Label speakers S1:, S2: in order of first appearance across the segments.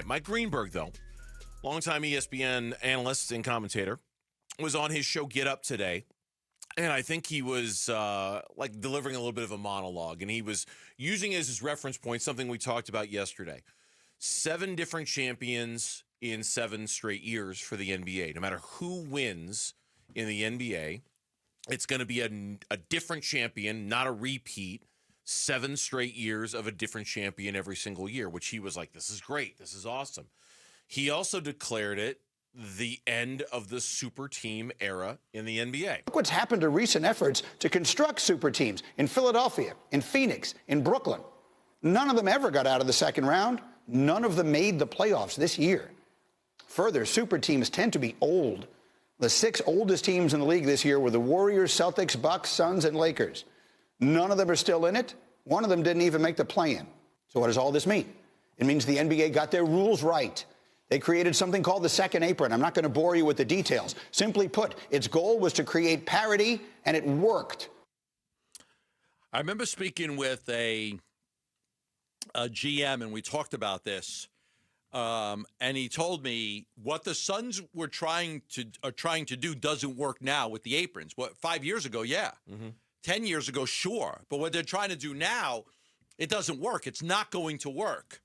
S1: Mike Greenberg, though, longtime ESPN analyst and commentator, was on his show Get Up today. And I think he was delivering a little bit of a monologue. And he was using as his reference point something we talked about yesterday. 7 different champions in 7 straight years for the NBA. No matter who wins in the NBA, it's going to be a different champion, not a repeat. 7 straight years of a different champion every single year, which he was like, this is great. This is awesome. He also declared it the end of the super team era in the NBA.
S2: Look what's happened to recent efforts to construct super teams in Philadelphia, in Phoenix, in Brooklyn. None of them ever got out of the second round. None of them made the playoffs this year. Further, super teams tend to be old. The 6 oldest teams in the league this year were the Warriors, Celtics, Bucks, Suns, and Lakers. None of them are still in it. One of them didn't even make the play-in. So what does all this mean? It means the NBA got their rules right. They created something called the second apron. I'm not going to bore you with the details. Simply put, its goal was to create parity, and it worked.
S3: I remember speaking with a GM, and we talked about this, and he told me what the Suns are trying to do doesn't work now with the aprons. What, 5 years ago, yeah. Mm-hmm. 10 years ago, sure. But what they're trying to do now, it doesn't work. It's not going to work.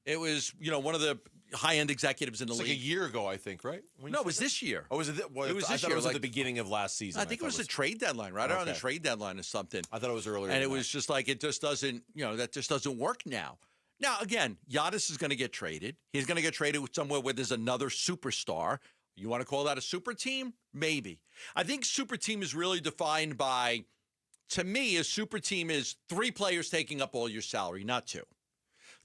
S3: It was, one of the high-end executives in the league.
S1: Like a year ago, I think, right?
S3: No, it was this year.
S1: Oh, was it? It was this year. It was at the beginning of last season.
S3: I think it was a trade deadline, right around the trade deadline or something.
S1: I thought it was earlier.
S3: And it was just like, it just doesn't, that just doesn't work now. Now, again, Giannis is going to get traded. He's going to get traded somewhere where there's another superstar. You want to call that a super team? Maybe. I think super team is really defined by, to me, a super team is 3 players taking up all your salary, not 2.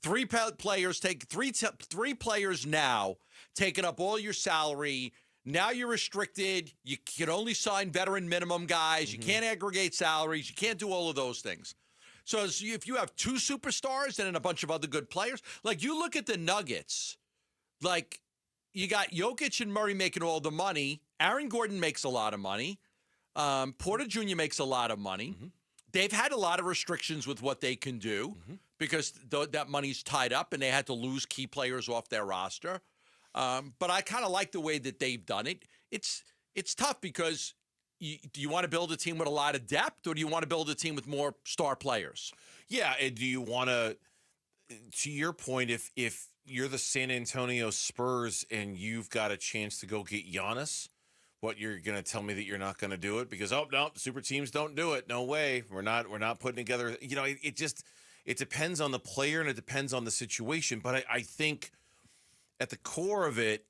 S3: 3 players take 3 players now taking up all your salary. Now you're restricted. You can only sign veteran minimum guys. Mm-hmm. You can't aggregate salaries. You can't do all of those things. So if you have 2 superstars and then a bunch of other good players, like you look at the Nuggets, like you got Jokic and Murray making all the money. Aaron Gordon makes a lot of money. Porter Jr. makes a lot of money. Mm-hmm. They've had a lot of restrictions with what they can do because that money's tied up and they had to lose key players off their roster. But I kind of like the way that they've done it. It's tough because do you want to build a team with a lot of depth or do you want to build a team with more star players?
S1: Yeah, and do you want to your point, if you're the San Antonio Spurs and you've got a chance to go get Giannis, what, you're going to tell me that you're not going to do it because, oh, no, super teams don't do it. No way. We're not putting together. It depends on the player and it depends on the situation. But I think at the core of it,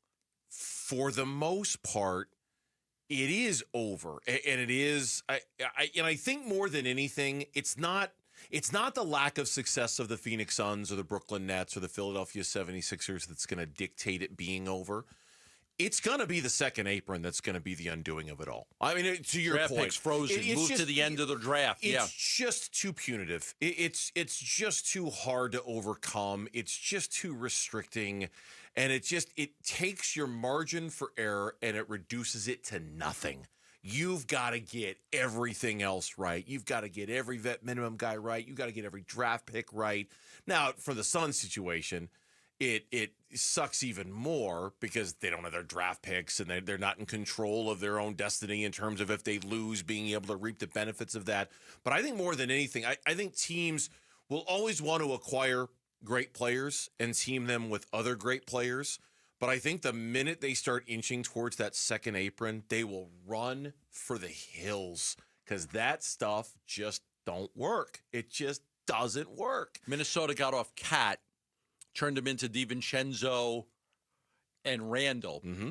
S1: for the most part, it is over. And it is, I think more than anything, it's not the lack of success of the Phoenix Suns or the Brooklyn Nets or the Philadelphia 76ers that's going to dictate it being over. It's going to be the second apron that's going to be the undoing of it all. I mean, to your
S3: draft
S1: point,
S3: picks frozen, move to the end of the draft.
S1: It's just too punitive. It's just too hard to overcome. It's just too restricting, and it takes your margin for error and it reduces it to nothing. You've got to get everything else right. You've got to get every vet minimum guy right. You've got to get every draft pick right. Now, for the Suns situation, it sucks even more because they don't have their draft picks and they're not in control of their own destiny in terms of if they lose, being able to reap the benefits of that. But I think more than anything, I think teams will always want to acquire great players and team them with other great players. But I think the minute they start inching towards that second apron, they will run for the hills because that stuff just don't work. It just doesn't work.
S3: Minnesota got off Cat, turned him into DiVincenzo and Randall.
S1: Mm-hmm.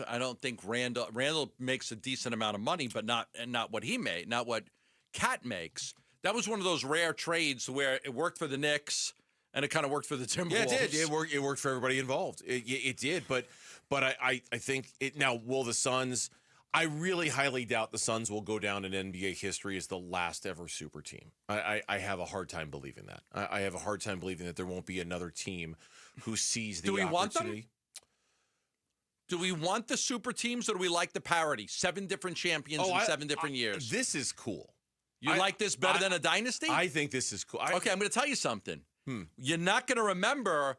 S3: I don't think Randall makes a decent amount of money, but not what he made, not what Cat makes. That was one of those rare trades where it worked for the Knicks and it kind of worked for the Timberwolves.
S1: Yeah, it did. It worked for everybody involved. It did. But I think it now. Will the Suns? I really highly doubt the Suns will go down in NBA history as the last ever super team. I have a hard time believing that. I have a hard time believing that there won't be another team who sees the opportunity.
S3: Want them? Do we want the super teams or do we like the parity? 7 different champions in 7 different years.
S1: This is cool.
S3: You like this better than a dynasty?
S1: I think this is cool.
S3: Okay, I'm going to tell you something. You're not going to remember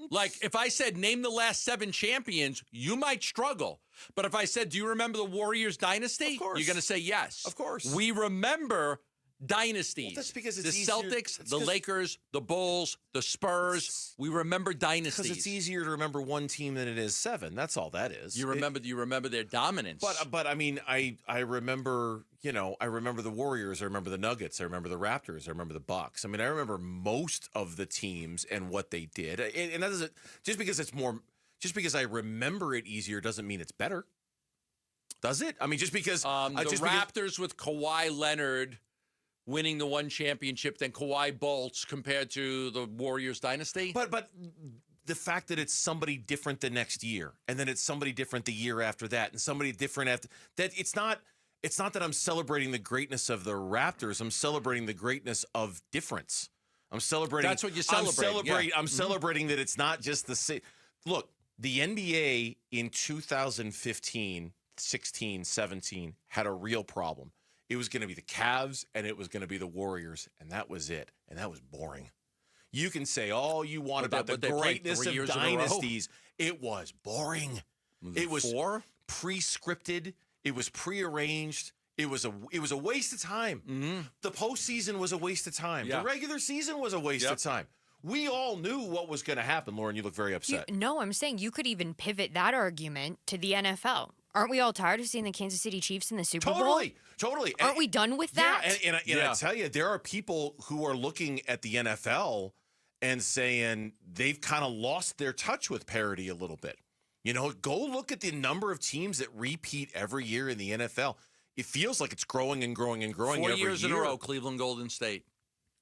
S3: Like, if I said, name the last 7 champions, you might struggle. But if I said, do you remember the Warriors dynasty?
S1: Of course.
S3: You're going to say yes.
S1: Of course.
S3: We remember dynasties.
S1: Well, that's because it's
S3: the
S1: easier-
S3: Celtics,
S1: it's
S3: the
S1: 'cause-
S3: Lakers, the Bulls, the Spurs. We remember dynasties.
S1: Because it's easier to remember one team than it is 7. That's all that is.
S3: You remember their dominance.
S1: But I mean, I remember, I remember the Warriors, I remember the Nuggets, I remember the Raptors, I remember the Bucks. I mean, I remember most of the teams and what they did. And that doesn't just because I remember it easier doesn't mean it's better. Does it? I mean, just because
S3: the
S1: just
S3: Raptors with Kawhi Leonard winning the one championship than Kawhi bolts compared to the Warriors dynasty.
S1: But the fact that it's somebody different the next year, and then it's somebody different the year after that, and somebody different after that, it's not that I'm celebrating the greatness of the Raptors. I'm celebrating the greatness of difference. I'm celebrating.
S3: That's what you celebrate.
S1: I'm celebrating that it's not just the same. Look, the NBA in 2015, 16, 17 had a real problem. It was going to be the Cavs and it was going to be the Warriors, and that was it. And that was boring. You can say all you want about the greatness of dynasties. It was boring. It was
S3: 4?
S1: Pre-scripted. It was prearranged. It was a waste of time.
S3: Mm-hmm.
S1: The postseason was a waste of time.
S3: Yeah.
S1: The regular season was a waste of time. We all knew what was going to happen. Lauren, you look very upset.
S4: No, I'm saying you could even pivot that argument to the NFL. Aren't we all tired of seeing the Kansas City Chiefs in the Super Bowl?
S1: Totally.
S4: Aren't we done with that?
S1: Yeah, and I tell you, there are people who are looking at the NFL and saying they've kind of lost their touch with parity a little bit. Go look at the number of teams that repeat every year in the NFL. It feels like it's growing and growing and growing
S3: 4
S1: every
S3: years
S1: year.
S3: in a row, Cleveland Golden State.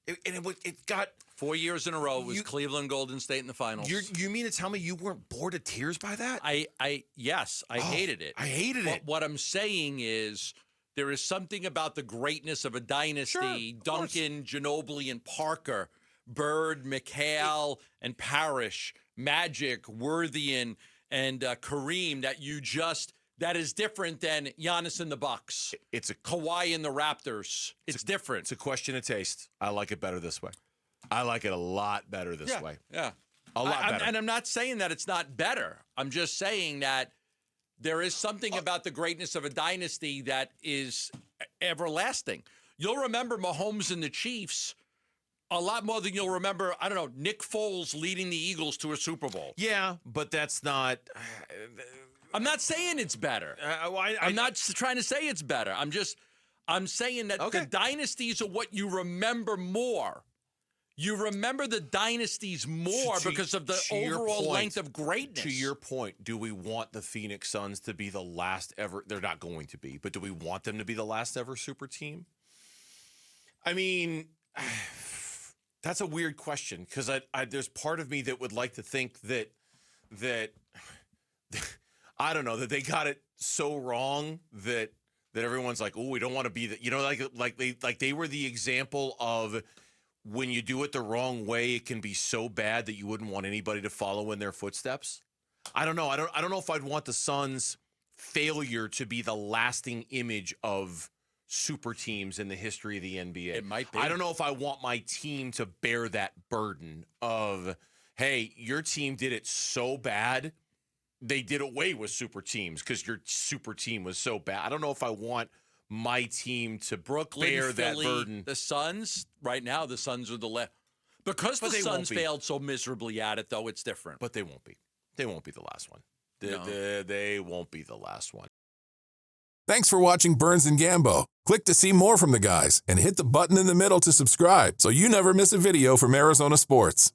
S1: It got
S3: 4 years in a row was Cleveland Golden State in the finals.
S1: You mean to tell me you weren't bored to tears by that?
S3: Yes, I hated it.
S1: I hated it.
S3: What I'm saying is there is something about the greatness of a dynasty.
S1: Sure,
S3: Duncan, Ginobili, and Parker, Bird, McHale, and Parrish, Magic, Worthian, and Kareem that is different than Giannis and the Bucks.
S1: It's a
S3: Kawhi and the Raptors. It's different.
S1: It's a question of taste. I like it better this way. I like it a lot better this way.
S3: Yeah.
S1: A lot better.
S3: And I'm not saying that it's not better. I'm just saying that there is something about the greatness of a dynasty that is everlasting. You'll remember Mahomes and the Chiefs a lot more than you'll remember, I don't know, Nick Foles leading the Eagles to a Super Bowl.
S1: Yeah, but that's not...
S3: I'm not saying it's better. I'm not trying to say it's better. I'm saying that the dynasties are what you remember more. You remember the dynasties more because of the overall length of greatness.
S1: To your point, do we want the Phoenix Suns to be the last ever? They're not going to be, but do we want them to be the last ever super team? I mean, that's a weird question because there's part of me that would like to think that I don't know, that they got it so wrong that everyone's like, oh, we don't want to be like they were the example of when you do it the wrong way, it can be so bad that you wouldn't want anybody to follow in their footsteps. I don't know. I don't know if I'd want the Suns' failure to be the lasting image of super teams in the history of the NBA.
S3: It might be.
S1: I don't know if I want my team to bear that burden of, hey, your team did it so bad, they did away with super teams because your super team was so bad. I don't know if I want my team to bear that burden.
S3: The Suns, right now, the Suns are the left. Because the Suns failed so miserably at it, though, it's different.
S1: But they won't be. They won't be the last one.
S3: No.
S1: They won't be the last one.
S5: Thanks for watching Burns and Gambo. Click to see more from the guys and hit the button in the middle to subscribe so you never miss a video from Arizona sports.